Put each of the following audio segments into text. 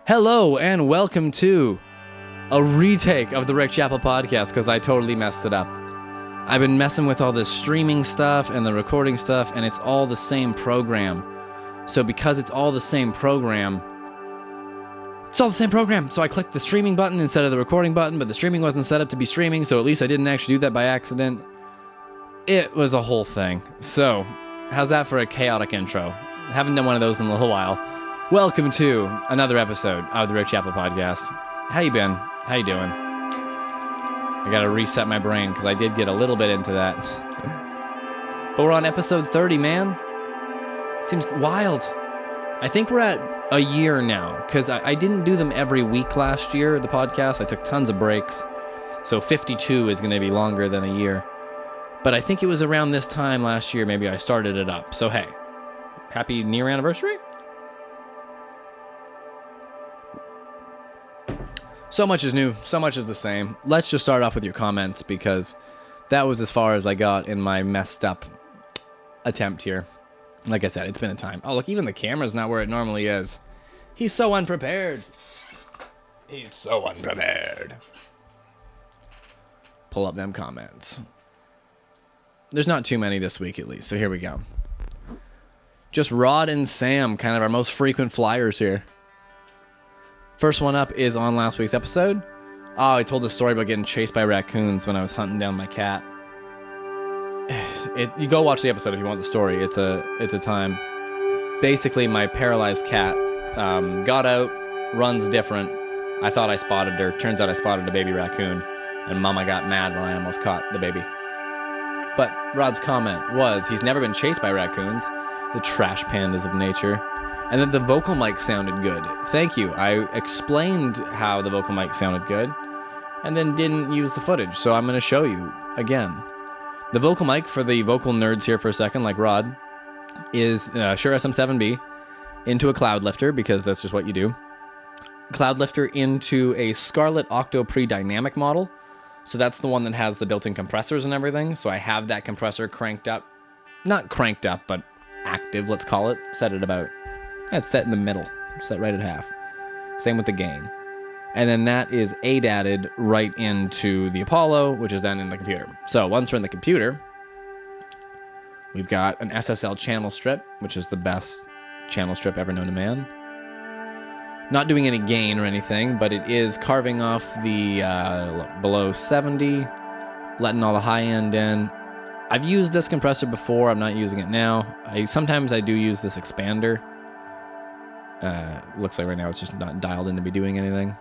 Hello and welcome to a retake of the Rick Chappell podcast because I totally messed it up. I've been messing with all this streaming stuff and the recording stuff, and it's all the same program. So because it's all the same program, so I clicked the streaming button instead of the recording button, but the streaming wasn't set up to be streaming, so at least I didn't actually do that by accident. It was a whole thing. So, how's that for a chaotic intro? Haven't done one of those in a little while. Welcome to another episode of the Rick Chappell podcast. How you been? How you doing? I gotta reset my brain because I did get a little bit into that. But we're on episode 30, man. Seems wild. I think we're at a year now because I didn't do them every week last year, the podcast. I took tons of breaks. So 52 is going to be longer than a year. But I think it was around this time last year maybe I started it up. So hey, happy near anniversary. So much is new, so much is the same. Let's just start off with your comments because that was as far as I got in my messed up attempt here. Like I said, it's been a time. Oh, look, even the camera's not where it normally is. He's so unprepared. He's so unprepared. Pull up them comments. There's not too many this week, at least, so here we go. Just Rod and Sam, kind of our most frequent flyers here. First one up is on last week's episode. Oh, I told the story about getting chased by raccoons when I was hunting down my cat. You go watch the episode if you want the story. It's a time. Basically, my paralyzed cat got out, runs different. I thought I spotted her. Turns out I spotted a baby raccoon, and Mama got mad when I almost caught the baby. But Rod's comment was he's never been chased by raccoons, the trash pandas of nature. And then the vocal mic sounded good. Thank you. I explained how the vocal mic sounded good and then didn't use the footage. So I'm going to show you again. The vocal mic, for the vocal nerds here for a second, like Rod, is Shure SM7B into a cloud lifter because that's just what you do. Cloud lifter into a Scarlett Octo Pre Dynamic model. So that's the one that has the built-in compressors and everything. So I have that compressor cranked up. Not cranked up, but active, let's call it. Set it about... It's set in the middle, set right at half. Same with the gain. And then that is ADATed right into the Apollo, which is then in the computer. So once we're in the computer, we've got an SSL channel strip, which is the best channel strip ever known to man. Not doing any gain or anything, but it is carving off the below 70, letting all the high end in. I've used this compressor before, I'm not using it now. Sometimes I do use this expander. Looks like right now it's just not dialed in to be doing anything.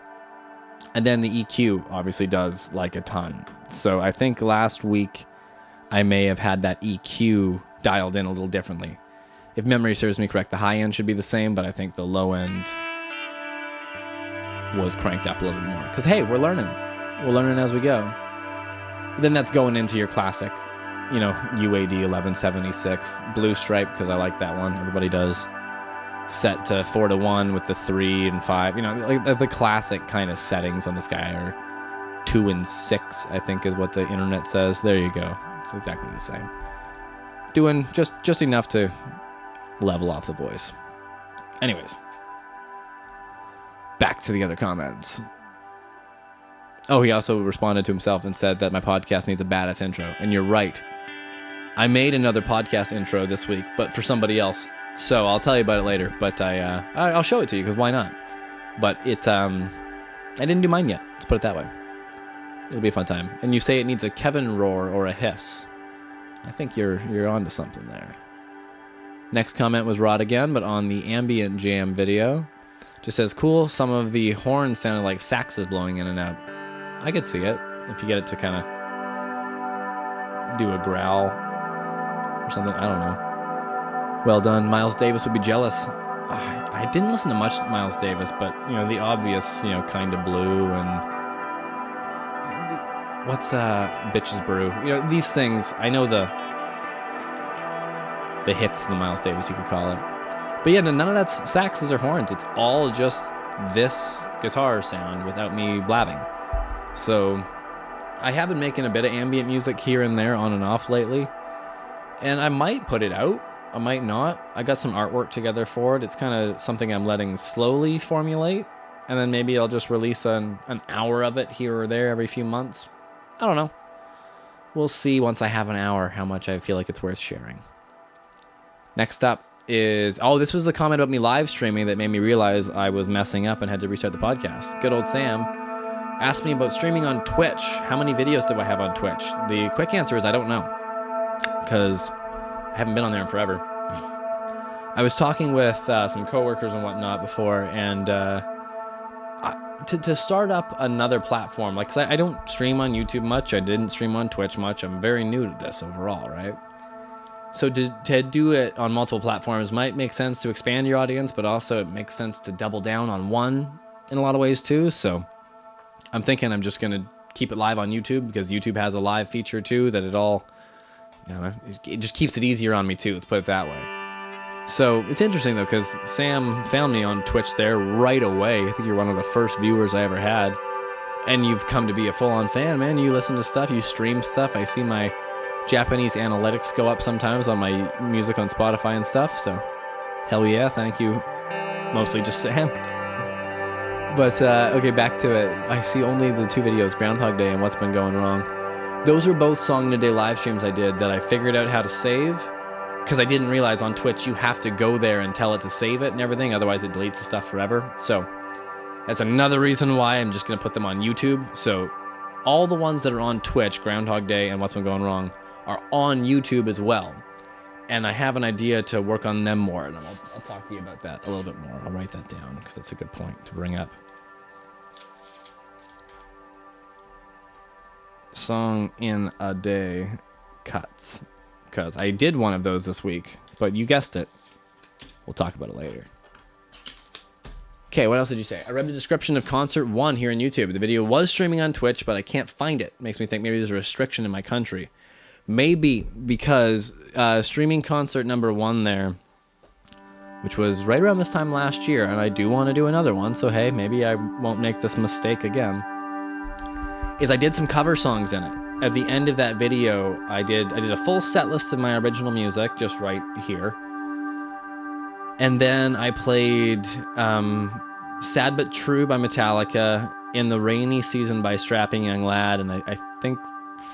And then the EQ obviously does like a ton. So I think last week I may have had that EQ dialed in a little differently. If memory serves me correct, the high end should be the same, but I think the low end was cranked up a little bit more. Because hey, we're learning. We're learning as we go. Then that's going into your classic, UAD 1176 blue stripe, because I like that one. Everybody does. Set to 4-1 with the 3 and 5, like the classic kind of settings on this guy are 2 and 6, I think is what the internet says. There you go. It's exactly the same. Doing just enough to level off the voice. Anyways, back to the other comments. Oh, he also responded to himself and said that my podcast needs a badass intro, and you're right. I made another podcast intro this week, but for somebody else. So I'll tell you about it later, but I'll show it to you because why not? But I didn't do mine yet. Let's put it that way. It'll be a fun time. And you say it needs a Kevin roar or a hiss. I think you're onto something there. Next comment was Rod again, but on the ambient jam video. Just says, cool, some of the horns sounded like saxes blowing in and out. I could see it if you get it to kind of do a growl or something. I don't know. Well done. Miles Davis would be jealous. I didn't listen to much Miles Davis, but, the obvious, kind of blue and... What's Bitches Brew? These things, I know the hits of the Miles Davis, you could call it. But yeah, none of that's saxes or horns. It's all just this guitar sound without me blabbing. So I have been making a bit of ambient music here and there on and off lately. And I might put it out. I might not. I got some artwork together for it. It's kind of something I'm letting slowly formulate. and then maybe I'll just release an hour of it here or there every few months. I don't know. We'll see once I have an hour how much I feel like it's worth sharing. Next up is, this was the comment about me live streaming that made me realize I was messing up and had to restart the podcast. Good old Sam asked me about streaming on Twitch. How many videos do I have on Twitch? The quick answer is I don't know, because I haven't been on there in forever. I was talking with some coworkers and whatnot before, and to start up another platform, like, 'cause I don't stream on YouTube much, I didn't stream on Twitch much, I'm very new to this overall, right? So to do it on multiple platforms might make sense to expand your audience, but also it makes sense to double down on one in a lot of ways too. So I'm thinking I'm just going to keep it live on YouTube, because YouTube has a live feature too that it just keeps it easier on me too, let's put it that way. So it's interesting though, because Sam found me on Twitch there right away. I think you're one of the first viewers I ever had, and you've come to be a full-on fan, man. You listen to stuff, you stream stuff. I see my Japanese analytics go up sometimes on my music on Spotify and stuff, so hell yeah, thank you. Mostly just Sam. But okay, back to it. I see only the two videos, Groundhog Day and What's Been Going Wrong. Those are both Song in a Day live streams I did that I figured out how to save, because I didn't realize on Twitch you have to go there and tell it to save it and everything, otherwise it deletes the stuff forever. So that's another reason why I'm just going to put them on YouTube. So all the ones that are on Twitch, Groundhog Day and What's Been Going Wrong, are on YouTube as well. And I have an idea to work on them more, and I'll talk to you about that a little bit more. I'll write that down, because that's a good point to bring up. Song in a Day cuts. Because I did one of those this week, but you guessed it. We'll talk about it later. Okay, what else did you say? I read the description of Concert 1 here on YouTube. The video was streaming on Twitch, but I can't find it. Makes me think maybe there's a restriction in my country. Maybe because streaming concert number 1 there, which was right around this time last year, and I do want to do another one, so hey, maybe I won't make this mistake again, is I did some cover songs in it. At the end of that video, I did a full set list of my original music, just right here. And then I played Sad But True by Metallica, In the Rainy Season by Strapping Young Lad, and I think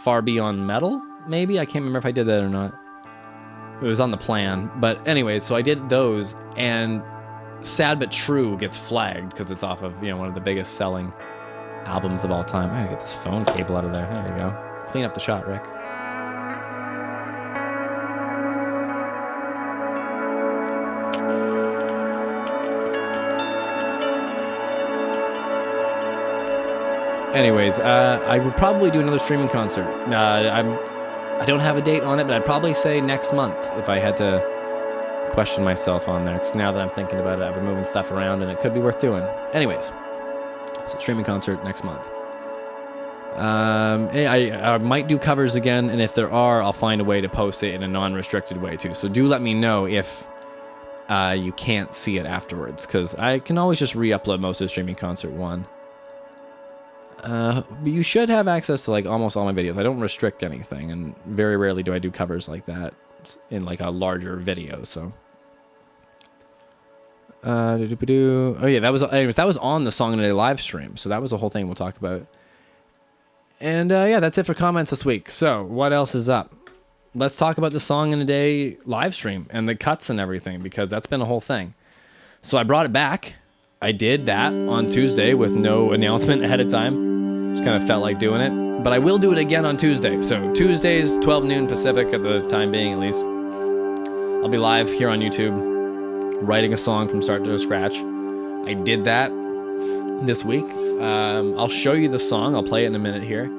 Far Beyond Metal, maybe? I can't remember if I did that or not. It was on the plan. But anyways, so I did those, and Sad But True gets flagged because it's off of, one of the biggest selling albums of all time. I gotta get this phone cable out of there. There you go. Clean up the shot, Rick. Anyways, I would probably do another streaming concert. I don't have a date on it, but I'd probably say next month if I had to question myself on there. Because now that I'm thinking about it, I've been moving stuff around and it could be worth doing. Anyways, so streaming concert next month. I might do covers again, and if there are, I'll find a way to post it in a non-restricted way too. So do let me know if you can't see it afterwards, because I can always just re-upload most of the streaming concert 1. You should have access to like almost all my videos. I don't restrict anything, and very rarely do I do covers like that in like a larger video. So, oh yeah, that was on the Song in a Day live stream. So that was the whole thing we'll talk about. And yeah, that's it for comments this week. So what else is up? Let's talk about the Song in a Day live stream and the cuts and everything, because that's been a whole thing. So I brought it back. I did that on Tuesday with no announcement ahead of time. Just kind of felt like doing it. But I will do it again on Tuesday. So Tuesdays, 12 noon Pacific at the time being at least. I'll be live here on YouTube, writing a song from start to scratch. I did that this week. I'll show you the song. I'll play it in a minute here.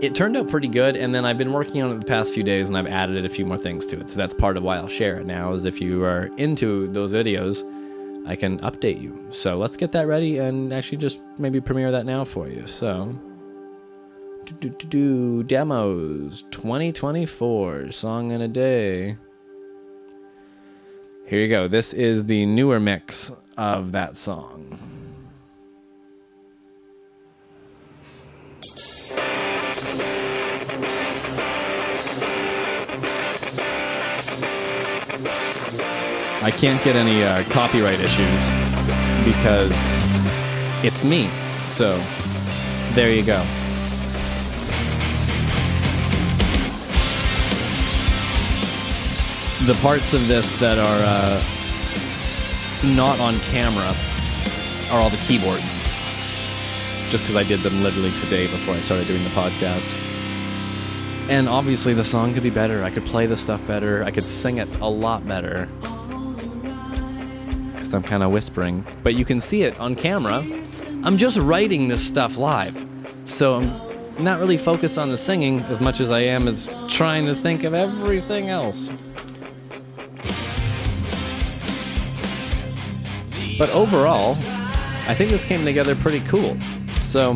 It turned out pretty good, and then I've been working on it the past few days, and I've added a few more things to it. So that's part of why I'll share it now, is if you are into those videos, I can update you. So let's get that ready and actually just maybe premiere that now for you. So, demos 2024 Song in a Day. Here you go. This is the newer mix of that song. I can't get any copyright issues because it's me. So there you go. The parts of this that are not on camera are all the keyboards. Just because I did them literally today before I started doing the podcast. And obviously the song could be better. I could play the stuff better. I could sing it a lot better. Because I'm kind of whispering. But you can see it on camera. I'm just writing this stuff live. So I'm not really focused on the singing as much as I am as trying to think of everything else. But overall, I think this came together pretty cool. So,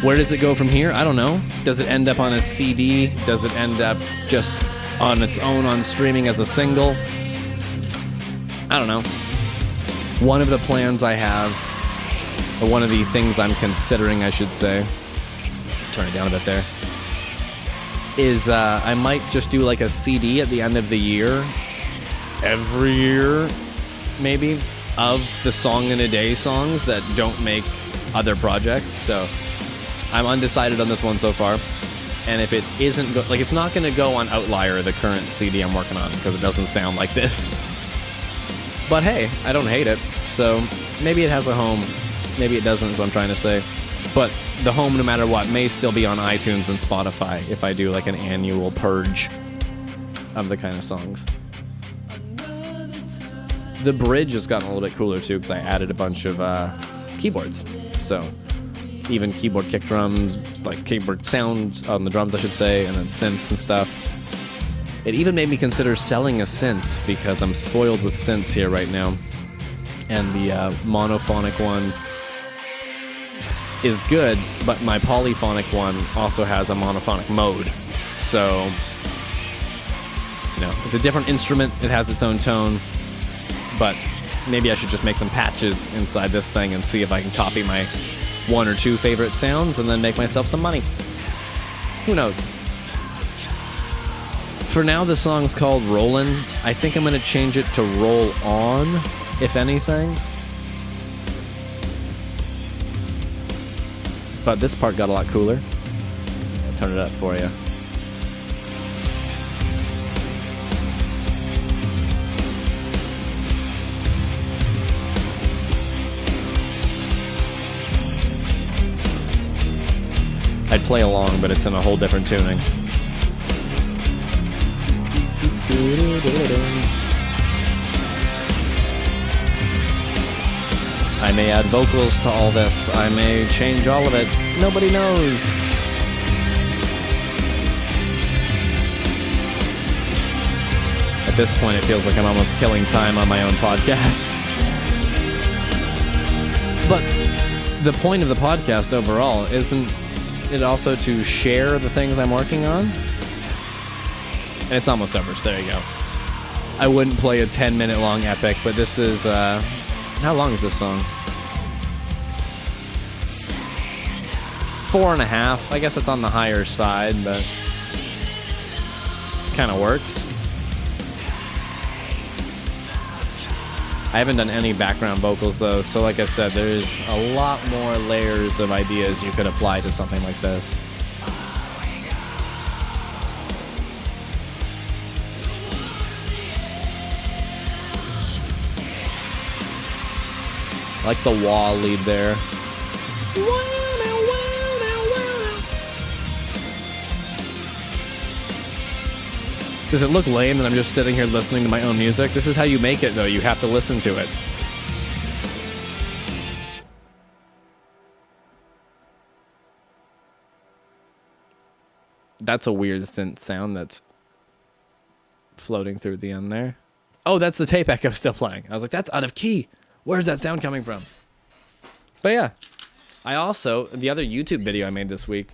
where does it go from here? I don't know. Does it end up on a CD? Does it end up just on its own on streaming as a single? I don't know. One of the plans I have, or one of the things I'm considering, I should say, turn it down a bit there, is I might just do like a CD at the end of the year, every year, maybe, of the Song in a Day songs that don't make other projects. So I'm undecided on this one so far. And if it isn't, it's not going to go on Outlier, the current CD I'm working on, because it doesn't sound like this. But hey, I don't hate it. So maybe it has a home. Maybe it doesn't, is what I'm trying to say. But the home, no matter what, may still be on iTunes and Spotify if I do like an annual purge of the kind of songs. The bridge has gotten a little bit cooler too because I added a bunch of keyboards. So even keyboard kick drums, like keyboard sounds on the drums, I should say, and then synths and stuff. It even made me consider selling a synth because I'm spoiled with synths here right now. And the monophonic one is good, but my polyphonic one also has a monophonic mode. So, it's a different instrument. It has its own tone. But maybe I should just make some patches inside this thing and see if I can copy my one or two favorite sounds and then make myself some money. Who knows? For now, the song's called Rollin'. I think I'm going to change it to Roll On, if anything. But this part got a lot cooler. I'll turn it up for you. I'd play along, but it's in a whole different tuning. I may add vocals to all this. I may change all of it. Nobody knows. At this point, it feels like I'm almost killing time on my own podcast. But the point of the podcast overall isn't it also to share the things I'm working on? And it's almost over, so there you go. I wouldn't play a 10-minute long epic, but this is, how long is this song? 4.5. I guess it's on the higher side, but kind of works. I haven't done any background vocals though, so like I said, there's a lot more layers of ideas you could apply to something like this. I like the wah lead there. Does it look lame that I'm just sitting here listening to my own music? This is how you make it, though. You have to listen to it. That's a weird synth sound that's floating through the end there. Oh, that's the tape echo still playing. I was like, that's out of key. Where's that sound coming from? But yeah, I also, the other YouTube video I made this week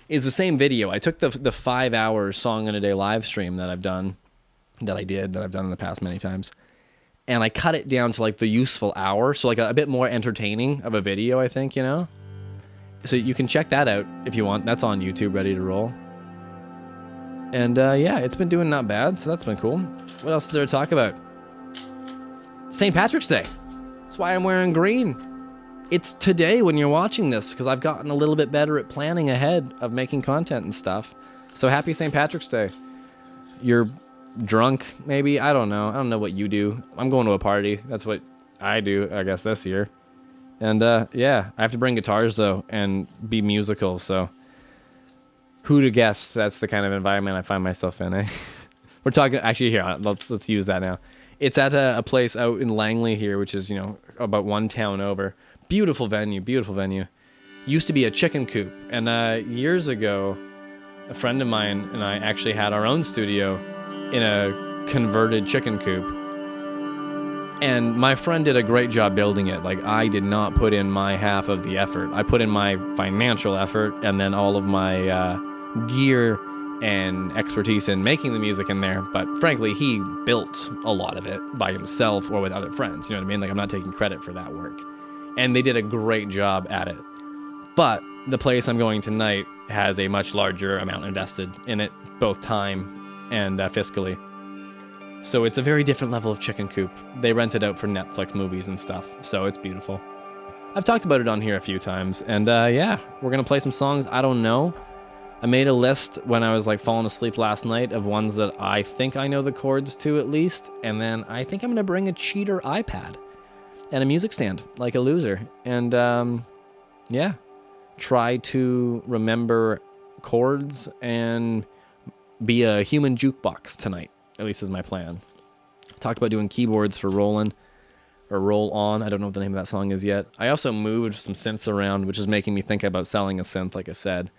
is the same video. I took the 5-hour Song in a Day live stream that I've done in the past many times, and I cut it down to like the useful hour, so like a bit more entertaining of a video, I think, So you can check that out if you want. That's on YouTube, ready to roll. And yeah, it's been doing not bad, so that's been cool. What else is there to talk about? St. Patrick's Day. That's why I'm wearing green. it's today when you're watching this, because I've gotten a little bit better at planning ahead of making content and stuff. So happy St. Patrick's Day. You're drunk, maybe? I don't know. I don't know what you do. I'm going to a party. That's what I do, I guess, this year. And yeah, I have to bring guitars, though, and be musical. So who to guess that's the kind of environment I find myself in, eh? We're talking, actually, here, let's use that now. It's at a place out in Langley here, which is, about one town over. Beautiful venue, beautiful venue. Used to be a chicken coop. And years ago, a friend of mine and I actually had our own studio in a converted chicken coop. And my friend did a great job building it. Like, I did not put in my half of the effort. I put in my financial effort and then all of my gear and expertise in making the music in there. But frankly, he built a lot of it by himself or with other friends. You know what I mean? Like, I'm not taking credit for that work. And they did a great job at it. But the place I'm going tonight has a much larger amount invested in it, both time and fiscally. So it's a very different level of chicken coop. They rent it out for Netflix movies and stuff, so it's beautiful. I've talked about it on here a few times, and yeah, we're going to play some songs. I don't know. I made a list when I was falling asleep last night of ones that I think I know the chords to at least, and then I think I'm going to bring a cheater iPad and a music stand, like a loser, and yeah, try to remember chords and be a human jukebox tonight, at least is my plan. Talked about doing keyboards for Rollin' or Roll On. I don't know what the name of that song is yet. I also moved some synths around, which is making me think about selling a synth, like I said.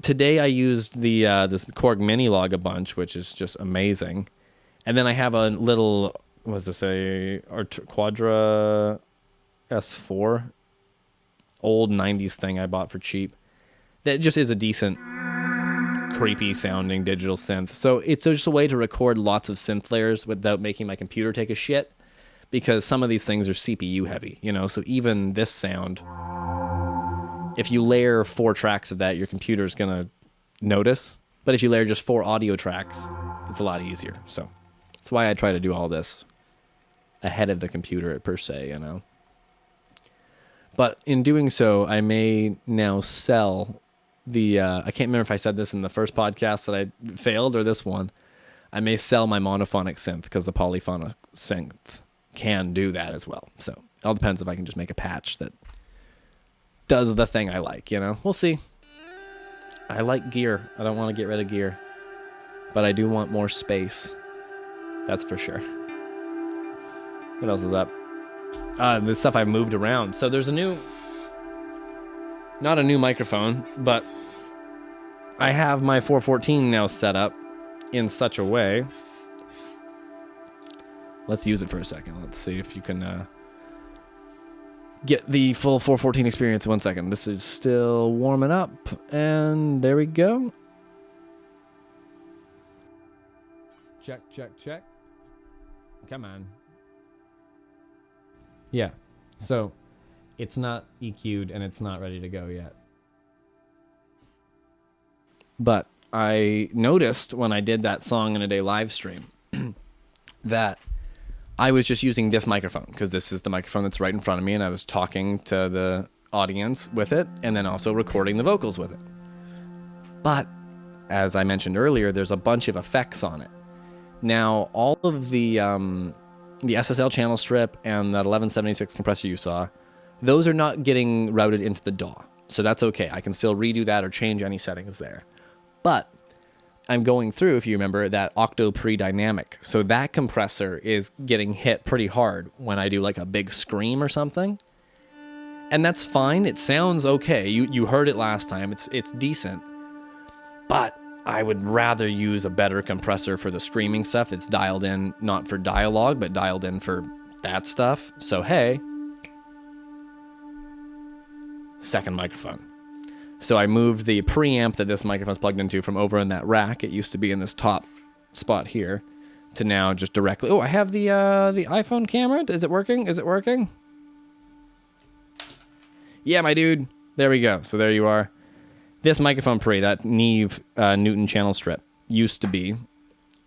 Today I used the this Korg Mini Log a bunch, which is just amazing. And then I have a little, what was this, a Quadra S4, old 90s thing I bought for cheap. That just is a decent, creepy sounding digital synth. So it's just a way to record lots of synth layers without making my computer take a shit, because some of these things are CPU heavy, so even this sound, if you layer 4 tracks of that, your computer's gonna notice. But if you layer just 4 audio tracks, it's a lot easier. So that's why I try to do all this ahead of the computer per se, But in doing so, I may now sell the, I can't remember if I said this in the first podcast that I failed or this one. I may sell my monophonic synth because the polyphonic synth can do that as well. So it all depends if I can just make a patch that does the thing I like, We'll see. I like gear. I don't want to get rid of gear. But I do want more space. That's for sure. What else is up? The stuff I moved around. So there's not a new microphone, but I have my 414 now set up in such a way. Let's use it for a second. Let's see if you can get the full 414 experience in 1 second. This is still warming up, and there we go. Check, check, check. Come on. Yeah, so it's not EQ'd and it's not ready to go yet. But I noticed when I did that Song in a Day live stream that I was just using this microphone because this is the microphone that's right in front of me, and I was talking to the audience with it and then also recording the vocals with it. But as I mentioned earlier, there's a bunch of effects on it. Now, all of the SSL channel strip and that 1176 compressor you saw, those are not getting routed into the DAW. So that's okay. I can still redo that or change any settings there. But I'm going through, if you remember, that Octo Pre-Dynamic. So that compressor is getting hit pretty hard when I do like a big scream or something. And that's fine. It sounds okay. You heard it last time. It's decent. But I would rather use a better compressor for the screaming stuff that's dialed in, not for dialogue, but dialed in for that stuff. So, hey, second microphone. So I moved the preamp that this microphone's plugged into from over in that rack. It used to be in this top spot here to now just directly. Oh, I have the iPhone camera. Is it working? Is it working? Yeah, my dude. There we go. So there you are. This microphone pre, that Neve Newton channel strip, used to be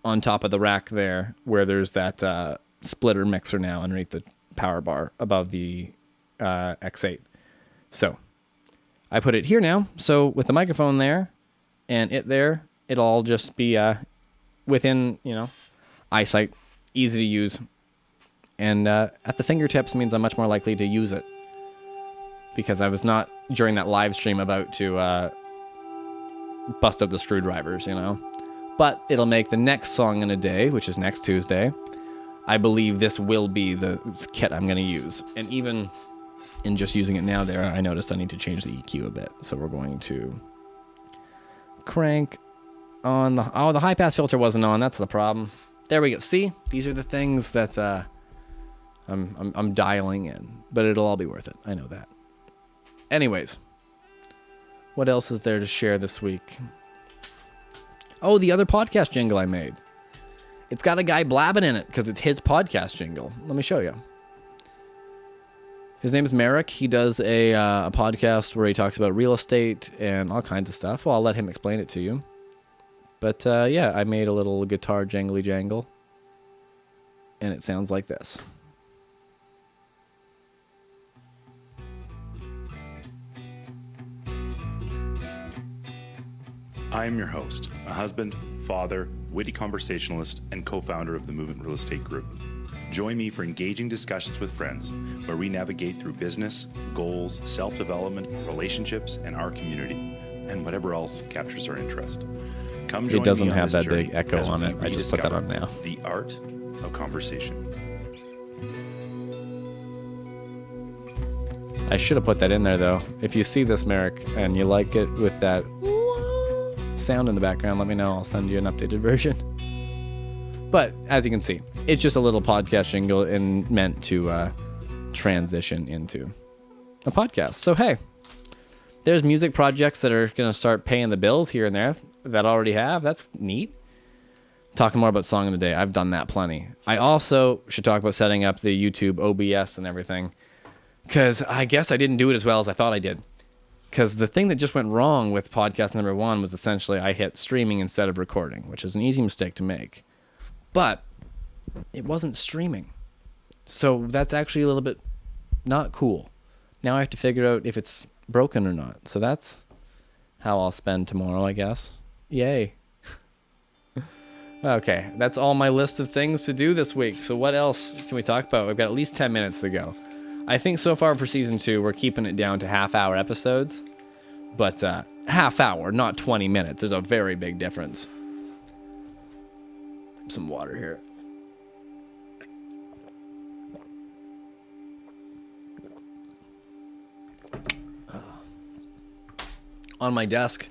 on top of the rack there, where there's that splitter mixer now underneath the power bar above the X8. So I put it here now. So with the microphone there and it there, it'll all just be within, eyesight, easy to use. And at the fingertips means I'm much more likely to use it. Because I was not, during that live stream, about to bust out the screwdrivers, But it'll make the next song in a day, which is next Tuesday. I believe this will be the kit I'm going to use. And even in just using it now there, I noticed I need to change the EQ a bit. So we're going to crank on the... Oh, the high-pass filter wasn't on. That's the problem. There we go. See? These are the things that I'm dialing in. But it'll all be worth it. I know that. Anyways, what else is there to share this week? Oh, the other podcast jingle I made. It's got a guy blabbing in it because it's his podcast jingle. Let me show you. His name is Merrick. He does a podcast where he talks about real estate and all kinds of stuff. Well, I'll let him explain it to you. But yeah, I made a little guitar jangly jangle. And it sounds like this. I am your host, a husband, father, witty conversationalist, and co-founder of the Movement Real Estate Group. Join me for engaging discussions with friends where we navigate through business, goals, self-development, relationships, and our community, and whatever else captures our interest. Come join it doesn't me on have this that big journey echo as on we it. I just put that on now. The art of conversation. I should have put that in there, though. If you see this, Merrick, and you like it with that sound in the background, let me know. I'll send you an updated version. But as you can see, it's just a little podcast jingle and meant to transition into a podcast. So hey, there's music projects that are going to start paying the bills here and there that already have. That's neat. Talking more about song of the day. I've done that plenty. I also should talk about setting up the YouTube OBS and everything, because I guess I didn't do it as well as I thought I did. Because the thing that just went wrong with podcast number 1 was essentially I hit streaming instead of recording, which is an easy mistake to make. But it wasn't streaming. So that's actually a little bit not cool. Now I have to figure out if it's broken or not. So that's how I'll spend tomorrow, I guess. Yay. Okay, that's all my list of things to do this week. So what else can we talk about? We've got at least 10 minutes to go. I think so far for season 2, we're keeping it down to half-hour episodes. But half hour, not 20 minutes. There's a very big difference. Some water here. On my desk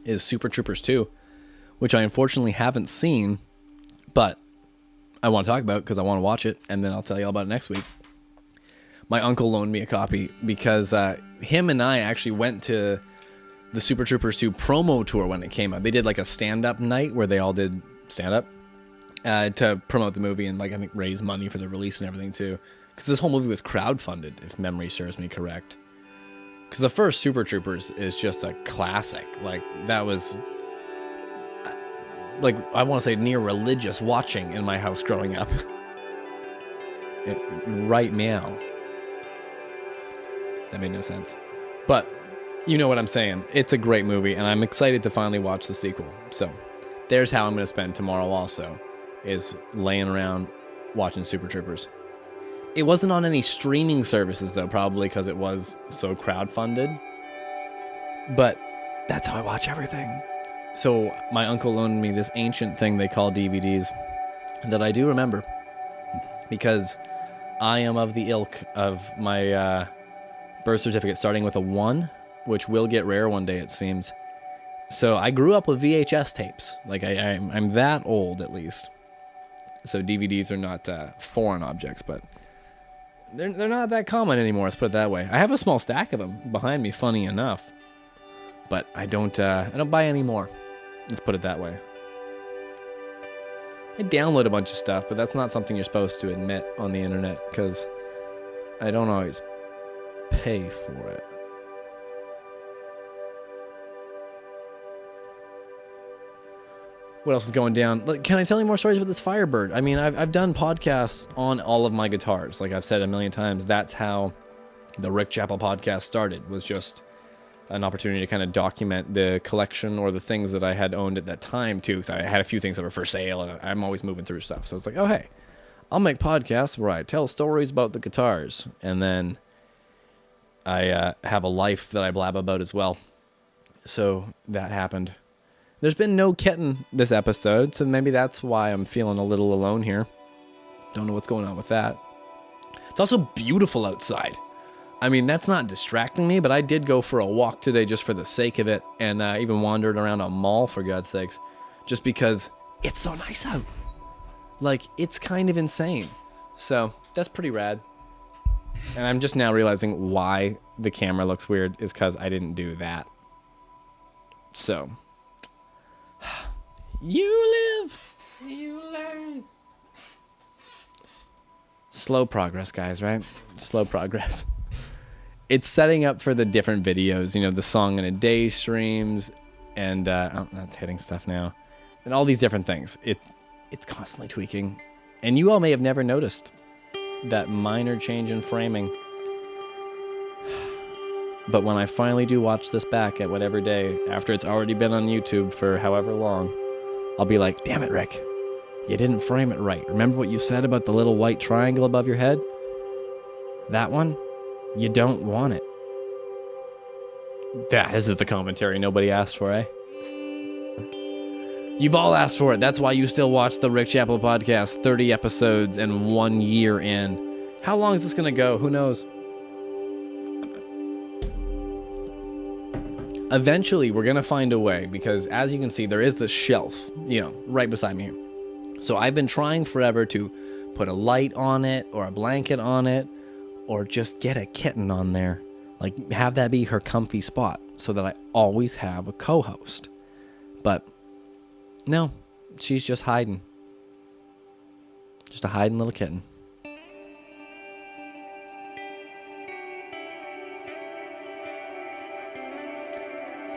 is Super Troopers 2, which I unfortunately haven't seen, but I want to talk about because I want to watch it, and then I'll tell you all about it next week. My uncle loaned me a copy because him and I actually went to the Super Troopers 2 promo tour when it came out. They did like a stand-up night where they all did stand-up to promote the movie and I think raise money for the release and everything too. Because this whole movie was crowdfunded, if memory serves me correct. Because the first Super Troopers is just a classic. That was, I want to say near religious watching in my house growing up. Right now. That made no sense. But you know what I'm saying. It's a great movie, and I'm excited to finally watch the sequel. So there's how I'm going to spend tomorrow also, is laying around watching Super Troopers. It wasn't on any streaming services, though, probably because it was so crowdfunded. But that's how I watch everything. So my uncle loaned me this ancient thing they call DVDs that I do remember, because I am of the ilk of my birth certificate starting with a 1, which will get rare one day, it seems. So I grew up with VHS tapes. I'm that old, at least. So DVDs are not foreign objects, but they're not that common anymore, let's put it that way. I have a small stack of them behind me, funny enough. But I don't buy any more. Let's put it that way. I download a bunch of stuff, but that's not something you're supposed to admit on the internet, because I don't always pay for it. What else is going down? Can I tell you more stories about this Firebird? I mean, I've done podcasts on all of my guitars. Like I've said a million times, that's how the Rick Chappell podcast started, was just an opportunity to kind of document the collection or the things that I had owned at that time too. Because I had a few things that were for sale, and I'm always moving through stuff. So it's like, oh, hey, I'll make podcasts where I tell stories about the guitars. And then I have a life that I blab about as well. So that happened. There's been no kitten this episode, so maybe that's why I'm feeling a little alone here. Don't know what's going on with that. It's also beautiful outside. I mean, that's not distracting me, but I did go for a walk today just for the sake of it, and even wandered around a mall, for God's sakes, just because it's so nice out. Like, it's kind of insane. So, that's pretty rad. And I'm just now realizing why the camera looks weird is because I didn't do that. So, you live, you learn. Slow progress, guys, right? Slow progress. It's setting up for the different videos, you know, the song in a day streams, and that's hitting stuff now, and all these different things. It's constantly tweaking, and you all may have never noticed that minor change in framing. But when I finally do watch this back at whatever day, after it's already been on YouTube for however long, I'll be like, damn it, Rick, you didn't frame it right. Remember what you said about the little white triangle above your head? That one? You don't want it. This is the commentary nobody asked for, eh? You've all asked for it. That's why you still watch the Rick Chappell podcast, 30 episodes and 1 year in. How long is this going to go? Who knows? Eventually, we're going to find a way, because as you can see, there is this shelf, you know, right beside me here. So I've been trying forever to put a light on it or a blanket on it, or just get a kitten on there. Like, have that be her comfy spot so that I always have a co-host. But no, she's just hiding. Just a hiding little kitten.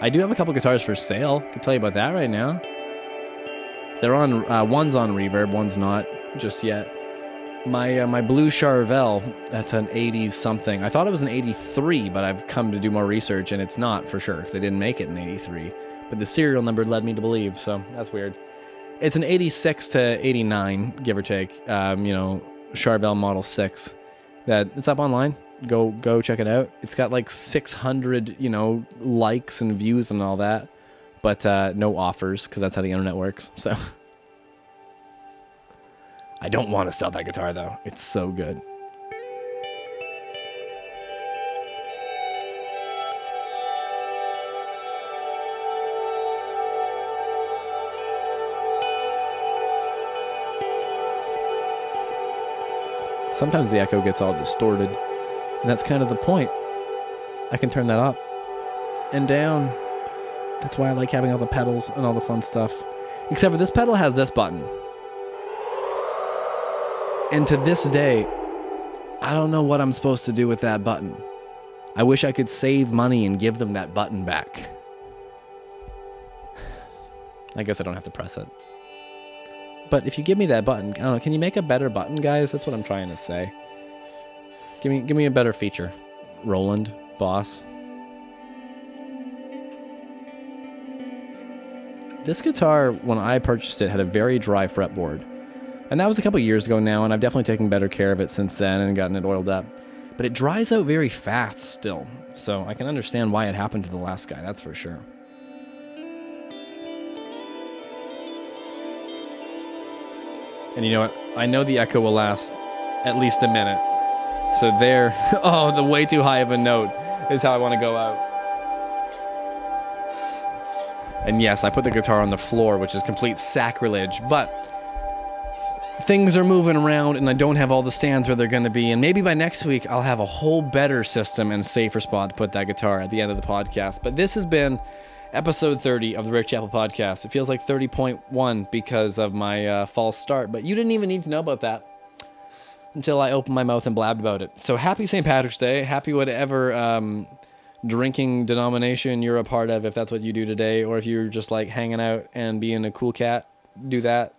I do have a couple guitars for sale. I can tell you about that right now. They're on, one's on reverb, one's not just yet. My blue Chappell, that's an 80s something. I thought it was an 83, but I've come to do more research, and it's not for sure, because they didn't make it in 83. But the serial number led me to believe, so that's weird. It's an 86 to 89, give or take, Chappell Model 6. It's up online. Go check it out. It's got like 600, likes and views and all that, but no offers, because that's how the internet works, so... I don't want to sell that guitar, though. It's so good. Sometimes the echo gets all distorted, and that's kind of the point. I can turn that up and down. That's why I like having all the pedals and all the fun stuff. Except for this pedal has this button. And to this day, I don't know what I'm supposed to do with that button. I wish I could save money and give them that button back. I guess I don't have to press it. But if you give me that button, I don't know, can you make a better button, guys? That's what I'm trying to say. Give me a better feature. Roland, boss. This guitar, when I purchased it, had a very dry fretboard. And that was a couple years ago now, and I've definitely taken better care of it since then and gotten it oiled up. But it dries out very fast still, so I can understand why it happened to the last guy, that's for sure. And you know what? I know the echo will last at least a minute. So there, the way too high of a note is how I want to go out. And yes, I put the guitar on the floor, which is complete sacrilege, but... things are moving around, and I don't have all the stands where they're going to be, and maybe by next week I'll have a whole better system and safer spot to put that guitar at the end of the podcast. But this has been episode 30 of the Rick Chappell podcast. It feels like 30.1 because of my false start, but you didn't even need to know about that until I opened my mouth and blabbed about it. So happy St. Patrick's Day. Happy whatever drinking denomination you're a part of, if that's what you do today, or if you're just like hanging out and being a cool cat, do that.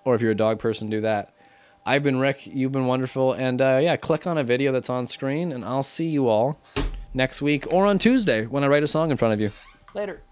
Or if you're a dog person, do that. I've been Rick. You've been wonderful. And yeah, click on a video that's on screen, and I'll see you all next week or on Tuesday when I write a song in front of you. Later.